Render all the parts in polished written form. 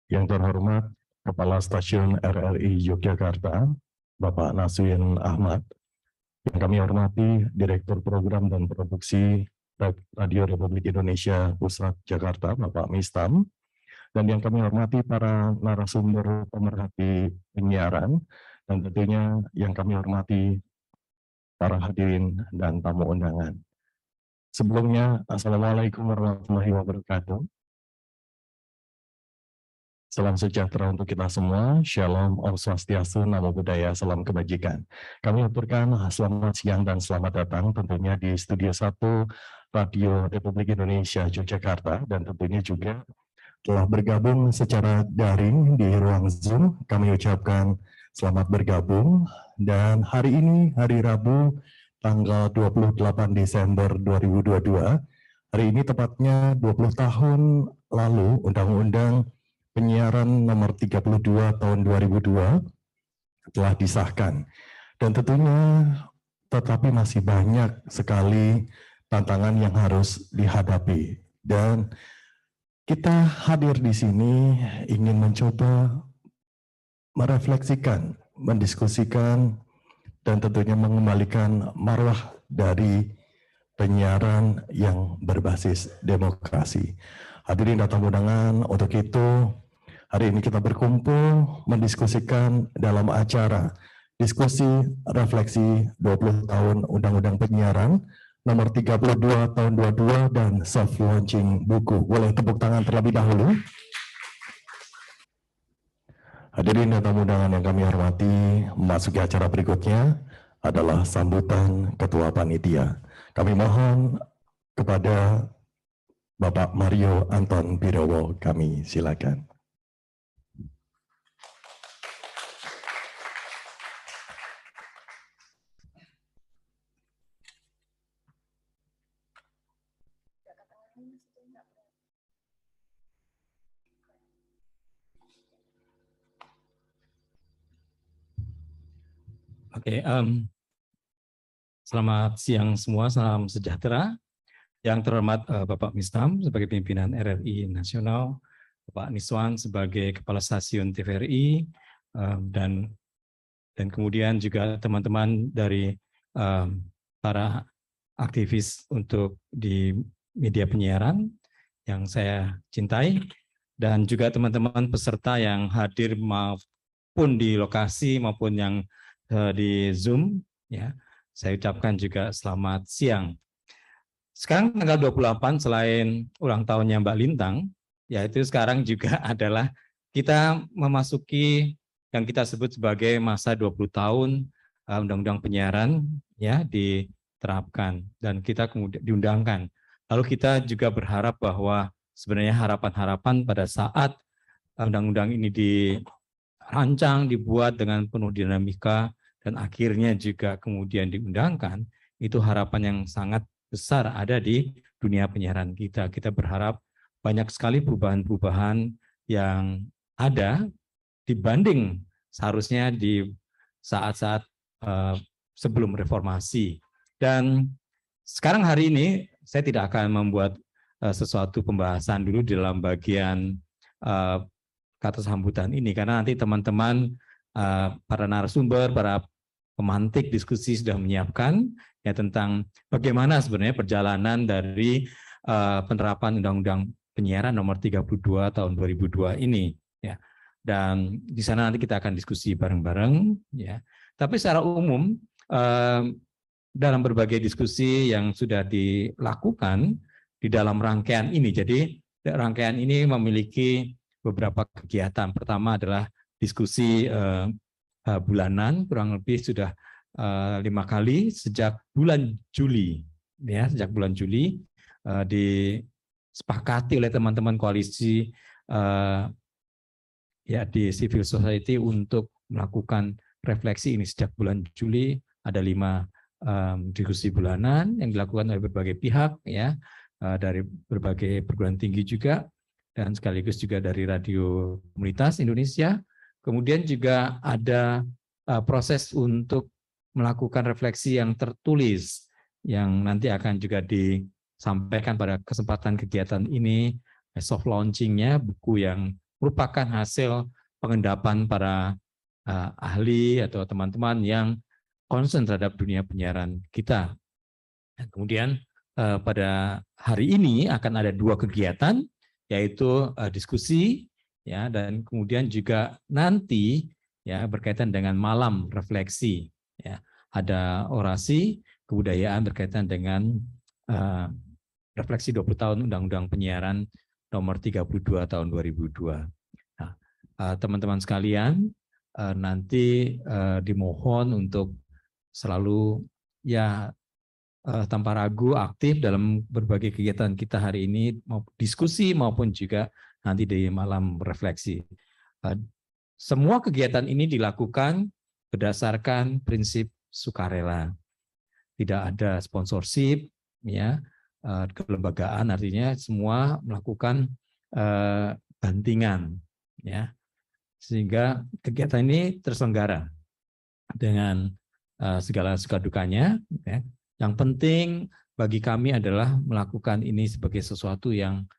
Yang terhormat Kepala Stasiun RRI Yogyakarta, Bapak Naswin Ahmad. Yang kami hormati Direktur Program dan Produksi Radio Republik Indonesia Pusat Jakarta, Bapak Mistam. Dan yang kami hormati para narasumber pemerhati penyiaran, dan tentunya yang kami hormati para hadirin dan tamu undangan. Sebelumnya, Assalamualaikum warahmatullahi wabarakatuh. Salam sejahtera untuk kita semua. Shalom, Om Swastiastu, Namo Buddhaya, salam kebajikan. Kami aturkan selamat siang dan selamat datang tentunya di Studio 1 Radio Republik Indonesia Yogyakarta, dan tentunya juga telah bergabung secara daring di ruang Zoom. Kami ucapkan selamat bergabung, dan hari ini hari Rabu tanggal 28 Desember 2022. Hari ini tepatnya 20 tahun lalu Undang-Undang Penyiaran Nomor 32 Tahun 2002 telah disahkan. Dan tentunya tetapi masih banyak sekali tantangan yang harus dihadapi. Dan kita hadir di sini ingin mencoba merefleksikan, mendiskusikan, dan tentunya mengembalikan marwah dari penyiaran yang berbasis demokrasi. Hadirin dan tamu undangan, untuk itu hari ini kita berkumpul mendiskusikan dalam acara diskusi refleksi 20 tahun Undang-Undang Penyiaran Nomor 32 Tahun 22 dan soft launching buku. Boleh tepuk tangan terlebih dahulu. Hadirin dan tamu undangan yang kami hormati, memasuki acara berikutnya adalah sambutan Ketua Panitia. Kami mohon kepada Bapak Mario Anton Birowo, kami silakan. Oke, selamat siang semua, salam sejahtera. Yang terhormat Bapak Mistam sebagai pimpinan RRI Nasional, Bapak Niswan sebagai Kepala Stasiun TVRI, dan kemudian juga teman-teman dari para aktivis untuk di media penyiaran yang saya cintai, dan juga teman-teman peserta yang hadir maupun di lokasi maupun yang di Zoom, ya, saya ucapkan juga selamat siang. Sekarang tanggal 28 selain ulang tahunnya Mbak Lintang, yaitu sekarang juga adalah kita memasuki yang kita sebut sebagai masa 20 tahun Undang-Undang Penyiaran, ya, diterapkan dan kita kemudian diundangkan. Lalu kita juga berharap bahwa sebenarnya harapan-harapan pada saat undang-undang ini dirancang, dibuat dengan penuh dinamika, dan akhirnya juga kemudian diundangkan, itu harapan yang sangat besar ada di dunia penyiaran kita. Kita berharap banyak sekali perubahan-perubahan yang ada dibanding seharusnya di saat-saat sebelum reformasi. Dan sekarang hari ini saya tidak akan membuat sesuatu pembahasan dulu di dalam bagian kata sambutan ini, karena nanti teman-teman para narasumber, para pemantik diskusi sudah menyiapkan ya tentang bagaimana sebenarnya perjalanan dari penerapan Undang-Undang Penyiaran Nomor 32 Tahun 2002 ini, ya. Dan di sana nanti kita akan diskusi bareng-bareng, ya. Tapi secara umum dalam berbagai diskusi yang sudah dilakukan di dalam rangkaian ini, jadi rangkaian ini memiliki beberapa kegiatan. Pertama adalah diskusi bulanan, kurang lebih sudah 5 kali sejak bulan Juli, ya, sejak bulan Juli disepakati oleh teman-teman koalisi ya di civil society untuk melakukan refleksi ini. Sejak bulan Juli ada 5 diskusi bulanan yang dilakukan oleh berbagai pihak, ya, dari berbagai perguruan tinggi juga, dan sekaligus juga dari radio komunitas Indonesia. Kemudian juga ada proses untuk melakukan refleksi yang tertulis yang nanti akan juga disampaikan pada kesempatan kegiatan ini, soft launchingnya buku yang merupakan hasil pengendapan para ahli atau teman-teman yang concern terhadap dunia penyiaran kita. Dan kemudian pada hari ini akan ada 2 kegiatan, yaitu diskusi ya, dan kemudian juga nanti ya berkaitan dengan malam refleksi ya. Ada orasi kebudayaan berkaitan dengan refleksi 20 tahun Undang-Undang Penyiaran nomor 32 tahun 2002. Nah, teman-teman sekalian, nanti dimohon untuk selalu ya tanpa ragu aktif dalam berbagai kegiatan kita hari ini, diskusi maupun juga nanti di malam refleksi. Semua kegiatan ini dilakukan berdasarkan prinsip sukarela. Tidak ada sponsorship, ya, kelembagaan, artinya semua melakukan bantingan, ya, sehingga kegiatan ini terselenggara dengan segala suka dukanya. Ya. Yang penting bagi kami adalah melakukan ini sebagai sesuatu yang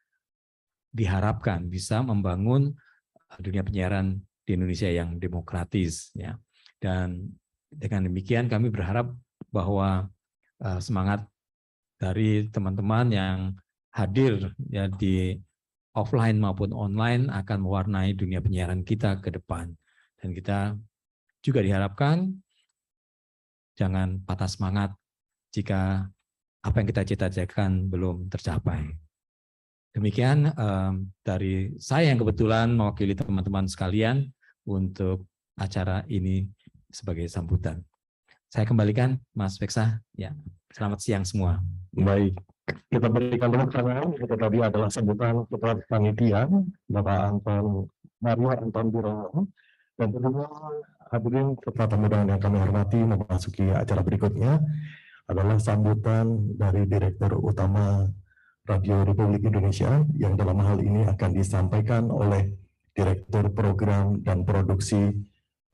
diharapkan bisa membangun dunia penyiaran di Indonesia yang demokratis, ya. Dan dengan demikian kami berharap bahwa semangat dari teman-teman yang hadir ya di offline maupun online akan mewarnai dunia penyiaran kita ke depan. Dan kita juga diharapkan jangan patah semangat jika apa yang kita cita-citakan belum tercapai. Demikian dari saya yang kebetulan mewakili teman-teman sekalian untuk acara ini sebagai sambutan. Saya kembalikan Mas Beksa. Ya, selamat siang semua. Baik, kita berikan tepuk tangan. Itu tadi adalah sambutan ketua panitia Bapak Anton Mario Anton Birowo, dan tentunya hadirin serta tamu undangan yang kami hormati. Memasuki acara berikutnya adalah sambutan dari Direktur Utama Radio Republik Indonesia yang dalam hal ini akan disampaikan oleh Direktur Program dan Produksi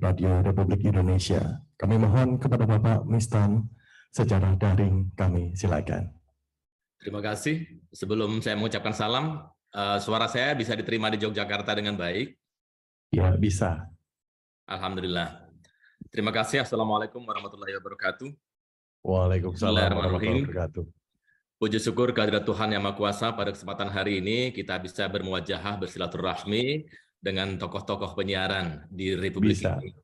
Radio Republik Indonesia. Kami mohon kepada Bapak Mistam secara daring, kami silakan. Terima kasih. Sebelum saya mengucapkan salam, suara saya bisa diterima di Yogyakarta dengan baik? Ya, bisa. Alhamdulillah. Terima kasih. Assalamualaikum warahmatullahi wabarakatuh. Waalaikumsalam warahmatullahi wabarakatuh. Puji syukur kehadirat Tuhan Yang Maha Kuasa, pada kesempatan hari ini kita bisa bermuajahah bersilaturahmi dengan tokoh-tokoh penyiaran di Republik ini.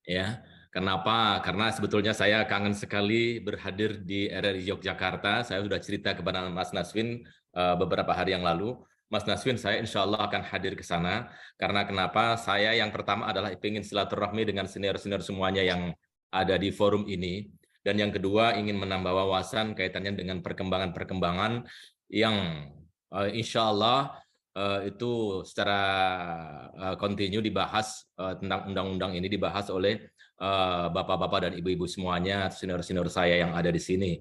Ya, kenapa? Karena sebetulnya saya kangen sekali berhadir di RRI Yogyakarta. Saya sudah cerita kepada Mas Naswin beberapa hari yang lalu. Mas Naswin, saya insya Allah akan hadir ke sana. Karena kenapa? Saya yang pertama adalah ingin silaturahmi dengan senior-senior semuanya yang ada di forum ini. Dan yang kedua, ingin menambah wawasan kaitannya dengan perkembangan-perkembangan yang insya Allah itu secara kontinu dibahas, tentang undang-undang ini dibahas oleh bapak-bapak dan ibu-ibu semuanya, senior-senior saya yang ada di sini.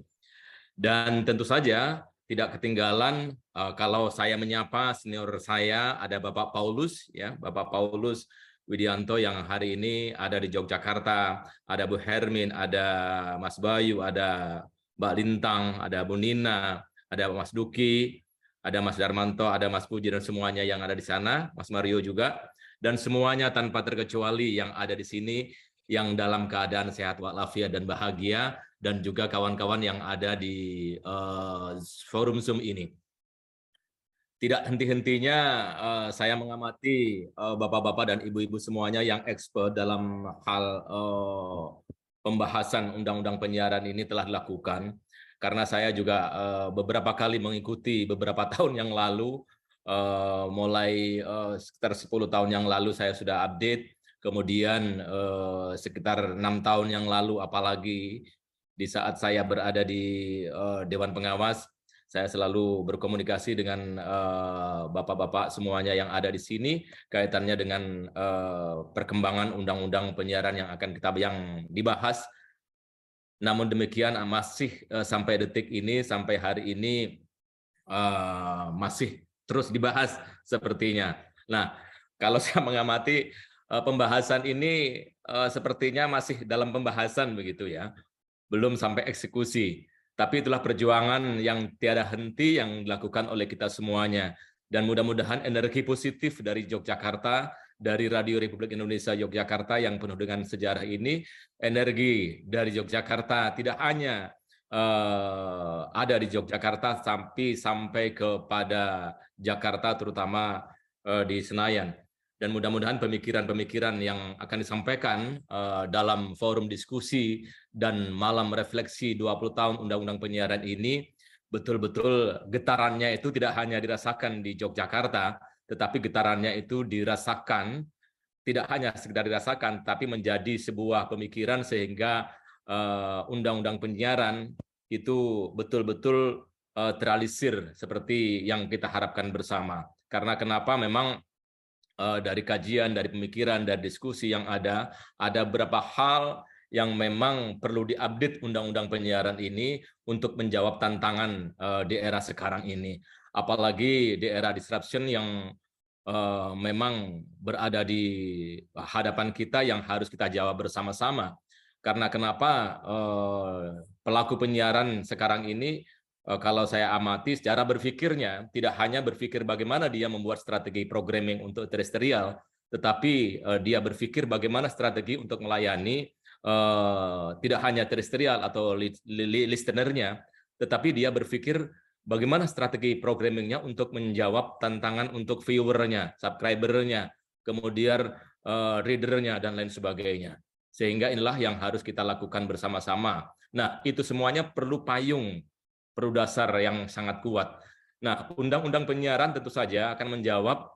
Dan tentu saja tidak ketinggalan kalau saya menyapa senior saya, ada Bapak Paulus, ya, Bapak Paulus Widianto yang hari ini ada di Yogyakarta, ada Bu Hermin, ada Mas Bayu, ada Mbak Lintang, ada Bu Nina, ada Mas Duki, ada Mas Darmanto, ada Mas Puji, dan semuanya yang ada di sana, Mas Mario juga, dan semuanya tanpa terkecuali yang ada di sini, yang dalam keadaan sehat walafiat dan bahagia, dan juga kawan-kawan yang ada di forum Zoom ini. Tidak henti-hentinya saya mengamati bapak-bapak dan ibu-ibu semuanya yang expert dalam hal pembahasan undang-undang penyiaran ini telah dilakukan. Karena saya juga beberapa kali mengikuti beberapa tahun yang lalu, mulai sekitar 10 tahun yang lalu saya sudah update, kemudian sekitar 6 tahun yang lalu, apalagi di saat saya berada di Dewan Pengawas, saya selalu berkomunikasi dengan bapak-bapak semuanya yang ada di sini kaitannya dengan perkembangan undang-undang penyiaran yang akan yang dibahas. Namun demikian masih sampai detik ini, sampai hari ini masih terus dibahas sepertinya. Nah, kalau saya mengamati pembahasan ini sepertinya masih dalam pembahasan begitu ya, belum sampai eksekusi. Tapi itulah perjuangan yang tiada henti yang dilakukan oleh kita semuanya. Dan mudah-mudahan energi positif dari Yogyakarta, dari Radio Republik Indonesia Yogyakarta yang penuh dengan sejarah ini, energi dari Yogyakarta tidak hanya ada di Yogyakarta sampai kepada Jakarta, terutama di Senayan. Dan mudah-mudahan pemikiran-pemikiran yang akan disampaikan dalam forum diskusi dan malam refleksi 20 tahun Undang-Undang Penyiaran ini betul-betul getarannya itu tidak hanya dirasakan di Yogyakarta, tetapi getarannya itu dirasakan, tidak hanya sekedar dirasakan, tapi menjadi sebuah pemikiran sehingga Undang-Undang Penyiaran itu betul-betul terrealisir seperti yang kita harapkan bersama. Karena kenapa memang dari kajian, dari pemikiran, dari diskusi yang ada beberapa hal yang memang perlu diupdate Undang-Undang Penyiaran ini untuk menjawab tantangan di era sekarang ini. Apalagi di era disruption yang memang berada di hadapan kita yang harus kita jawab bersama-sama. Karena kenapa pelaku penyiaran sekarang ini, kalau saya amati secara berpikirnya, tidak hanya berpikir bagaimana dia membuat strategi programming untuk terestrial, tetapi dia berpikir bagaimana strategi untuk melayani tidak hanya terestrial atau listenernya, tetapi dia berpikir bagaimana strategi programmingnya untuk menjawab tantangan untuk viewernya, subscribernya, kemudian readernya, dan lain sebagainya. Sehingga inilah yang harus kita lakukan bersama-sama. Nah, itu semuanya perlu payung, perlu dasar yang sangat kuat. Nah, Undang-Undang Penyiaran tentu saja akan menjawab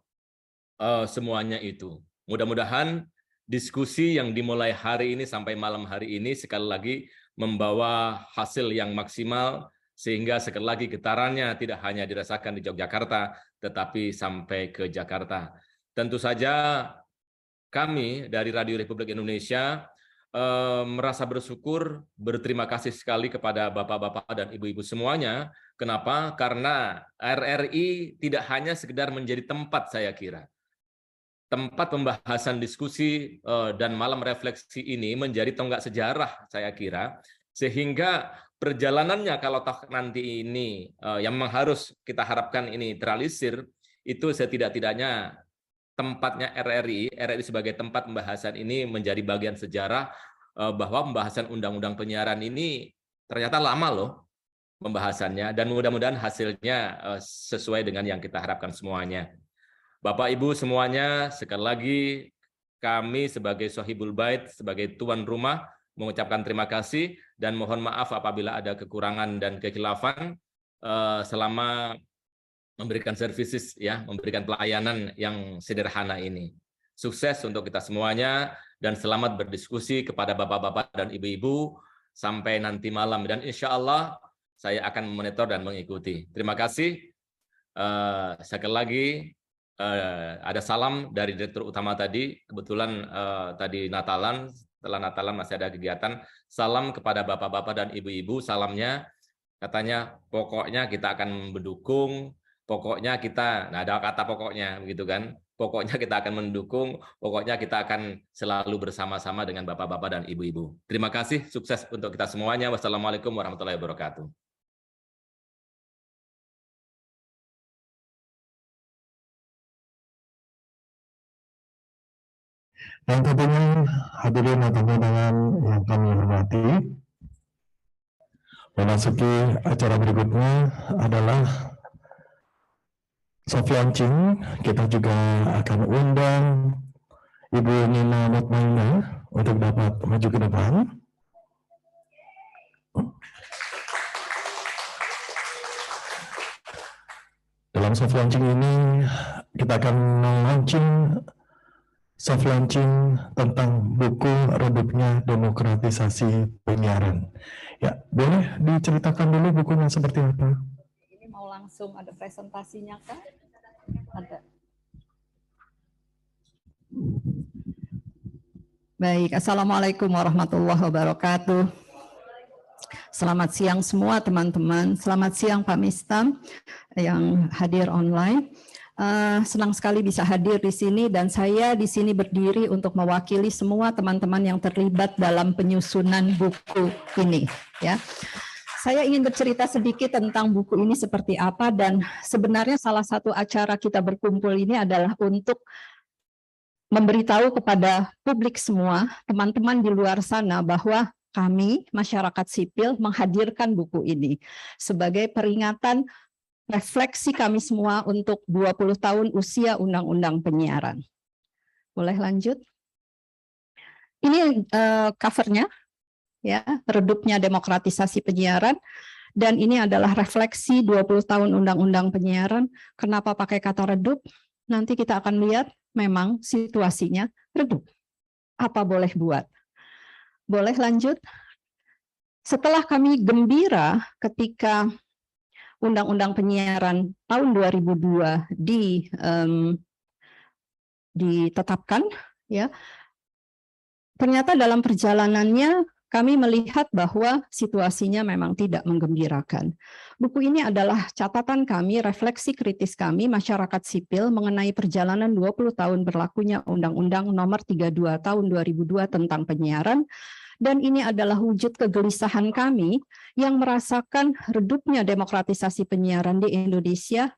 semuanya itu. Mudah-mudahan diskusi yang dimulai hari ini sampai malam hari ini sekali lagi membawa hasil yang maksimal, sehingga sekali lagi getarannya tidak hanya dirasakan di Yogyakarta, tetapi sampai ke Jakarta. Tentu saja kami dari Radio Republik Indonesia merasa bersyukur, berterima kasih sekali kepada bapak-bapak dan ibu-ibu semuanya. Kenapa? Karena RRI tidak hanya sekedar menjadi tempat, saya kira. Tempat pembahasan diskusi dan malam refleksi ini menjadi tonggak sejarah, saya kira. Sehingga perjalanannya kalau toh nanti ini yang memang harus kita harapkan ini terrealisir, itu setidak-tidaknya tempatnya RRI sebagai tempat pembahasan ini menjadi bagian sejarah bahwa pembahasan Undang-Undang Penyiaran ini ternyata lama loh pembahasannya, dan mudah-mudahan hasilnya sesuai dengan yang kita harapkan semuanya. Bapak Ibu semuanya, sekali lagi kami sebagai Sohibul Bait, sebagai tuan rumah mengucapkan terima kasih dan mohon maaf apabila ada kekurangan dan kekhilafan selama memberikan services, ya, memberikan pelayanan yang sederhana ini. Sukses untuk kita semuanya dan selamat berdiskusi kepada bapak-bapak dan ibu-ibu sampai nanti malam, dan insya Allah saya akan memonitor dan mengikuti. Terima kasih. Sekali lagi ada salam dari Direktur Utama tadi. Kebetulan tadi Natalan, setelah Natalan masih ada kegiatan. Salam kepada bapak-bapak dan ibu-ibu. Salamnya katanya pokoknya kita akan mendukung. Pokoknya kita, nah ada kata pokoknya begitu kan, pokoknya kita akan mendukung, pokoknya kita akan selalu bersama-sama dengan bapak-bapak dan ibu-ibu. Terima kasih, sukses untuk kita semuanya. Wassalamualaikum warahmatullahi wabarakatuh. Dan tentunya hadirin dan undangan yang kami hormati, memasuki acara berikutnya adalah soft launching. Kita juga akan undang Ibu Nina Mutmainah untuk dapat maju ke depan. Dalam soft launching ini kita akan launching soft launching tentang buku Redupnya Demokratisasi Penyiaran. Ya, boleh diceritakan dulu bukunya seperti apa? Ini mau langsung ada presentasinya kan? Ada. Baik, Assalamualaikum warahmatullahi wabarakatuh. Selamat siang semua teman-teman. Selamat siang Pak Mistam yang hadir online. Senang sekali bisa hadir di sini, dan saya di sini berdiri untuk mewakili semua teman-teman yang terlibat dalam penyusunan buku ini. Ya, Saya ingin bercerita sedikit tentang buku ini seperti apa, dan sebenarnya salah satu acara kita berkumpul ini adalah untuk memberitahu kepada publik semua, teman-teman di luar sana, bahwa kami, masyarakat sipil, menghadirkan buku ini sebagai peringatan refleksi kami semua untuk 20 tahun usia Undang-Undang Penyiaran. Boleh lanjut? Ini covernya, ya, redupnya demokratisasi penyiaran, dan ini adalah refleksi 20 tahun Undang-Undang Penyiaran. Kenapa pakai kata redup? Nanti kita akan lihat memang situasinya redup. Apa boleh buat? Boleh lanjut? Setelah kami gembira ketika Undang-Undang Penyiaran tahun 2002 ditetapkan, ya, ternyata dalam perjalanannya kami melihat bahwa situasinya memang tidak menggembirakan. Buku ini adalah catatan kami, refleksi kritis kami, masyarakat sipil, mengenai perjalanan 20 tahun berlakunya Undang-Undang Nomor 32 Tahun 2002 tentang penyiaran, dan ini adalah wujud kegelisahan kami yang merasakan redupnya demokratisasi penyiaran di Indonesia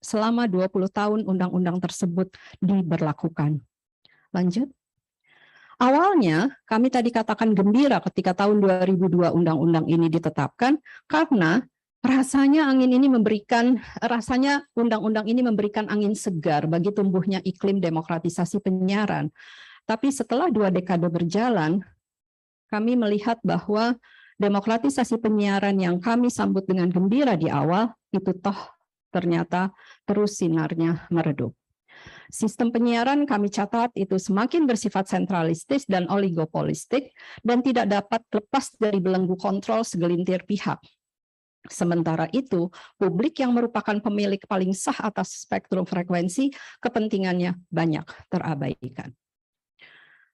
selama 20 tahun undang-undang tersebut diberlakukan. Lanjut. Awalnya kami tadi katakan gembira ketika tahun 2002 undang-undang ini ditetapkan, karena rasanya undang-undang ini memberikan angin segar bagi tumbuhnya iklim demokratisasi penyiaran. Tapi setelah 2 dekade berjalan, kami melihat bahwa demokratisasi penyiaran yang kami sambut dengan gembira di awal itu ternyata terus sinarnya meredup. Sistem penyiaran kami catat itu semakin bersifat sentralistis dan oligopolistik dan tidak dapat lepas dari belenggu kontrol segelintir pihak. Sementara itu, publik yang merupakan pemilik paling sah atas spektrum frekuensi, kepentingannya banyak terabaikan.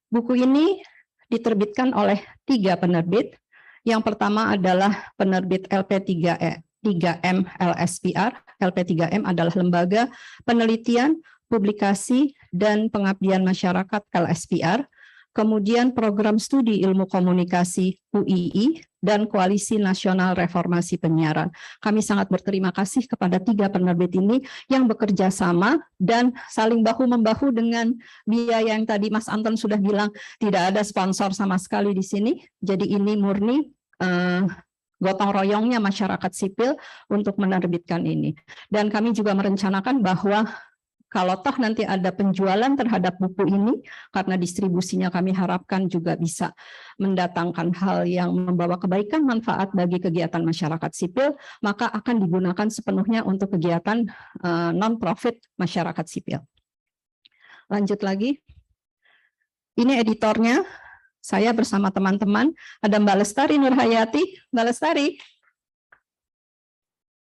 Buku ini diterbitkan oleh 3 penerbit. Yang pertama adalah penerbit LP3M LSPR. LP3M adalah lembaga penelitian, publikasi, dan pengabdian masyarakat LSPR, kemudian Program Studi Ilmu Komunikasi UII, dan Koalisi Nasional Reformasi Penyiaran. Kami sangat berterima kasih kepada 3 penerbit ini yang bekerja sama dan saling bahu-membahu dengan biaya yang tadi Mas Anton sudah bilang tidak ada sponsor sama sekali di sini. Jadi ini murni gotong royongnya masyarakat sipil untuk menerbitkan ini. Dan kami juga merencanakan bahwa kalau toh nanti ada penjualan terhadap buku ini, karena distribusinya kami harapkan juga bisa mendatangkan hal yang membawa kebaikan manfaat bagi kegiatan masyarakat sipil, maka akan digunakan sepenuhnya untuk kegiatan non-profit masyarakat sipil. Lanjut lagi. Ini editornya, saya bersama teman-teman, ada Mbak Lestari Nurhayati. Mbak Lestari.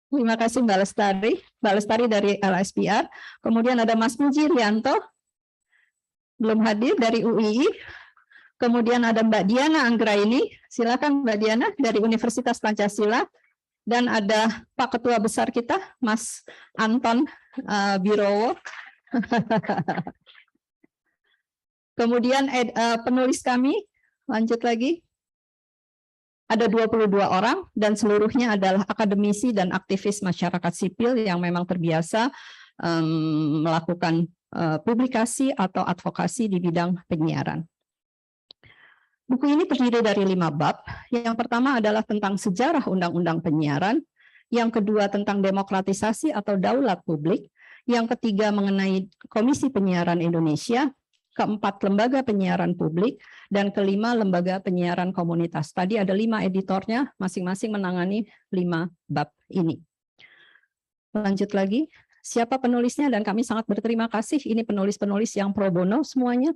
Terima kasih Mbak Lestari. Mbak Lestari dari LSPR. Kemudian ada Mas Muji Rianto, belum hadir, dari UII. Kemudian ada Mbak Diana Anggraini. Silakan Mbak Diana dari Universitas Pancasila. Dan ada Pak Ketua Besar kita, Mas Anton Birowo. Kemudian penulis kami, lanjut lagi. Ada 22 orang dan seluruhnya adalah akademisi dan aktivis masyarakat sipil yang memang terbiasa melakukan publikasi atau advokasi di bidang penyiaran. Buku ini terdiri dari 5 bab. Yang pertama adalah tentang sejarah Undang-Undang Penyiaran, yang kedua tentang demokratisasi atau daulat publik, yang ketiga mengenai Komisi Penyiaran Indonesia, keempat lembaga penyiaran publik, dan kelima lembaga penyiaran komunitas. Tadi ada 5 editornya, masing-masing menangani 5 bab ini. Lanjut lagi, siapa penulisnya, dan kami sangat berterima kasih, ini penulis-penulis yang pro bono semuanya.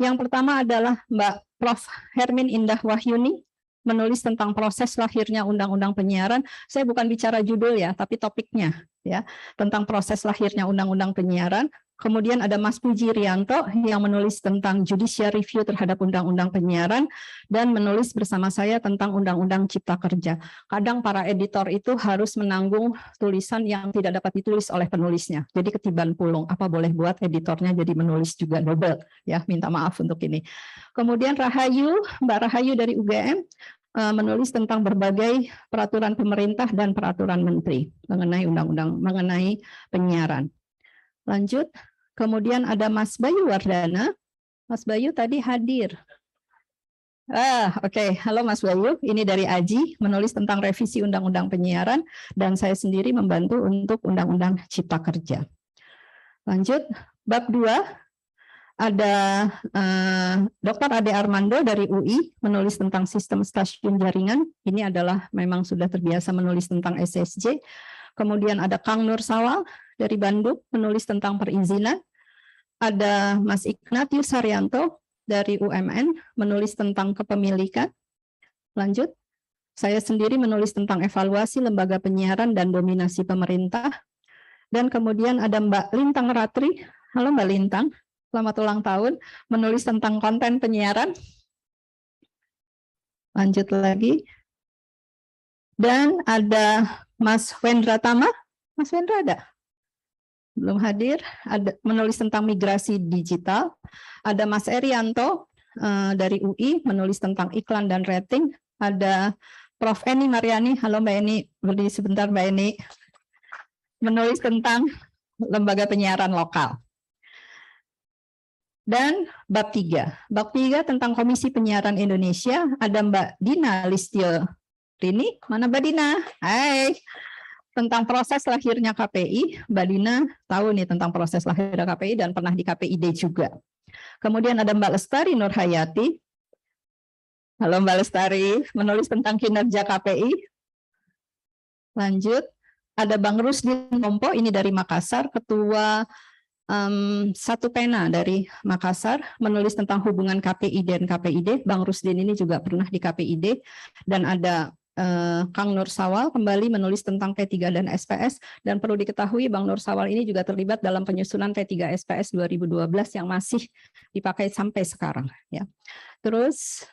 Yang pertama adalah Mbak Prof. Hermin Indah Wahyuni, menulis tentang proses lahirnya Undang-Undang Penyiaran. Saya bukan bicara judul ya, tapi topiknya, ya, tentang proses lahirnya Undang-Undang Penyiaran. Kemudian ada Mas Puji Rianto yang menulis tentang judicial review terhadap Undang-Undang Penyiaran dan menulis bersama saya tentang Undang-Undang Cipta Kerja. Kadang para editor itu harus menanggung tulisan yang tidak dapat ditulis oleh penulisnya. Jadi ketiban pulung, apa boleh buat editornya jadi menulis juga double, ya, minta maaf untuk ini. Kemudian Rahayu, Mbak Rahayu dari UGM, menulis tentang berbagai peraturan pemerintah dan peraturan menteri mengenai undang-undang mengenai penyiaran. Lanjut, kemudian ada Mas Bayu Wardana. Mas Bayu tadi hadir. Oke. Halo Mas Bayu, ini dari Aji, menulis tentang revisi undang-undang penyiaran, dan saya sendiri membantu untuk undang-undang Cipta Kerja. Lanjut, bab 2. Ada Dr. Ade Armando dari UI menulis tentang sistem stasiun jaringan. Ini adalah memang sudah terbiasa menulis tentang SSJ. Kemudian ada Kang Nur Sawal dari Bandung menulis tentang perizinan. Ada Mas Ignatius Haryanto dari UMN menulis tentang kepemilikan. Lanjut, saya sendiri menulis tentang evaluasi lembaga penyiaran dan dominasi pemerintah. Dan kemudian ada Mbak Lintang Ratri. Halo Mbak Lintang. Selamat ulang tahun, menulis tentang konten penyiaran. Lanjut lagi. Dan ada Mas Wendra Tama. Mas Wendra ada? Belum hadir. Ada menulis tentang migrasi digital. Ada Mas Erianto dari UI, menulis tentang iklan dan rating. Ada Prof. Eni Mariani. Halo Mbak Eni, berdiri sebentar Mbak Eni. Menulis tentang lembaga penyiaran lokal. Dan bab 3. Bab 3 tentang Komisi Penyiaran Indonesia, ada Mbak Dina Listio Rini. Mana Mbak Dina? Hai. Tentang proses lahirnya KPI, Mbak Dina tahu nih tentang proses lahirnya KPI dan pernah di KPID juga. Kemudian ada Mbak Lestari Nurhayati. Halo Mbak Lestari, menulis tentang kinerja KPI. Lanjut, ada Bang Rusdin Tompo, ini dari Makassar, Ketua Satu Pena dari Makassar, menulis tentang hubungan KPI dan KPID. Bang Rusdin ini juga pernah di KPID. Dan ada Kang Nur Sawal kembali menulis tentang P3 dan SPS. Dan perlu diketahui Bang Nur Sawal ini juga terlibat dalam penyusunan P3 SPS 2012 yang masih dipakai sampai sekarang. Ya. Terus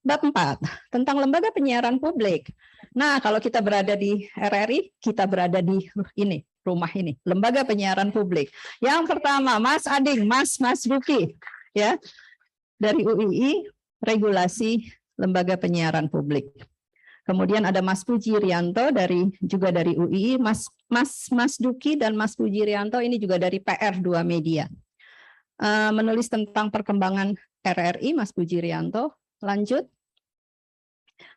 bab 4 tentang lembaga penyiaran publik. Nah, kalau kita berada di RRI, kita berada di ini, rumah ini, lembaga penyiaran publik. Yang pertama, Mas Ading, Mas Duki, ya, dari UII, regulasi lembaga penyiaran publik. Kemudian ada Mas Puji Rianto juga dari UII, Mas Duki dan Mas Puji Rianto ini juga dari PR2 Media. Menulis tentang perkembangan RRI, Mas Puji Rianto. Lanjut.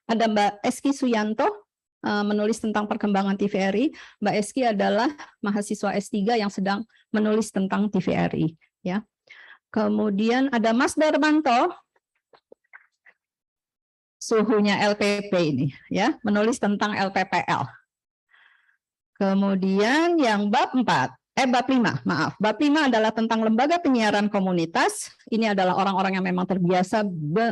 Ada Mbak Eski Suyanto menulis tentang perkembangan TVRI. Mbak Eski adalah mahasiswa S3 yang sedang menulis tentang TVRI. Ya. Kemudian ada Mas Darmanto, suhunya LPP ini, ya, menulis tentang LPPL. Kemudian yang bab 5, maaf. Bab 5 adalah tentang lembaga penyiaran komunitas. Ini adalah orang-orang yang memang terbiasa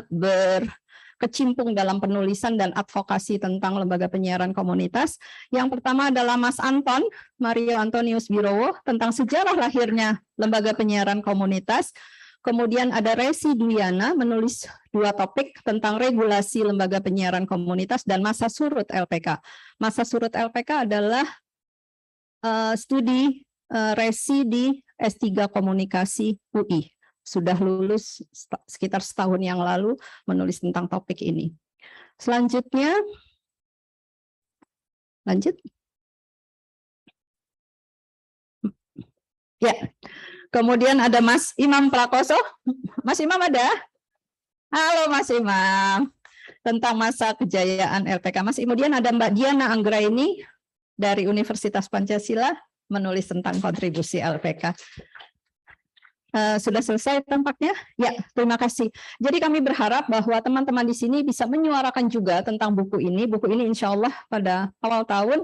berkecimpung dalam penulisan dan advokasi tentang lembaga penyiaran komunitas. Yang pertama adalah Mas Anton, Mario Antonius Birowo, tentang sejarah lahirnya lembaga penyiaran komunitas. Kemudian ada Resi Duyana menulis 2 topik tentang regulasi lembaga penyiaran komunitas dan masa surut LPK. Masa surut LPK adalah studi Resi di S3 Komunikasi UI. Sudah lulus sekitar setahun yang lalu menulis tentang topik ini. Selanjutnya, lanjut. Ya, kemudian ada Mas Imam Prakoso. Mas Imam ada? Halo Mas Imam. Tentang masa kejayaan LPK. Kemudian ada Mbak Diana Anggraini dari Universitas Pancasila menulis tentang kontribusi LPK. Sudah selesai tampaknya? Ya, terima kasih. Jadi kami berharap bahwa teman-teman di sini bisa menyuarakan juga tentang buku ini. Buku ini insya Allah pada awal tahun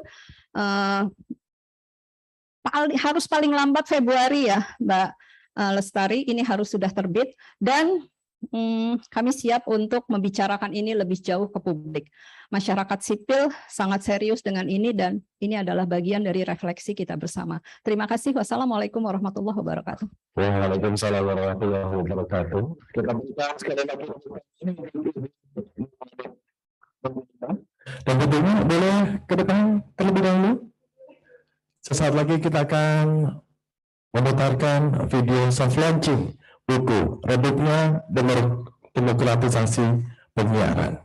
harus paling lambat Februari ya, Mbak Lestari, ini harus sudah terbit. Dan kami siap untuk membicarakan ini lebih jauh ke publik. Masyarakat sipil sangat serius dengan ini dan ini adalah bagian dari refleksi kita bersama. Terima kasih. Wassalamualaikum warahmatullahi wabarakatuh. Waalaikumsalam warahmatullahi wabarakatuh. Kita buka sekali lagi. Dan tentunya boleh ke depan terlebih dahulu. Sesaat lagi kita akan memutarkan video soft launching buku Redupnya Demokratisasi Penyiaran.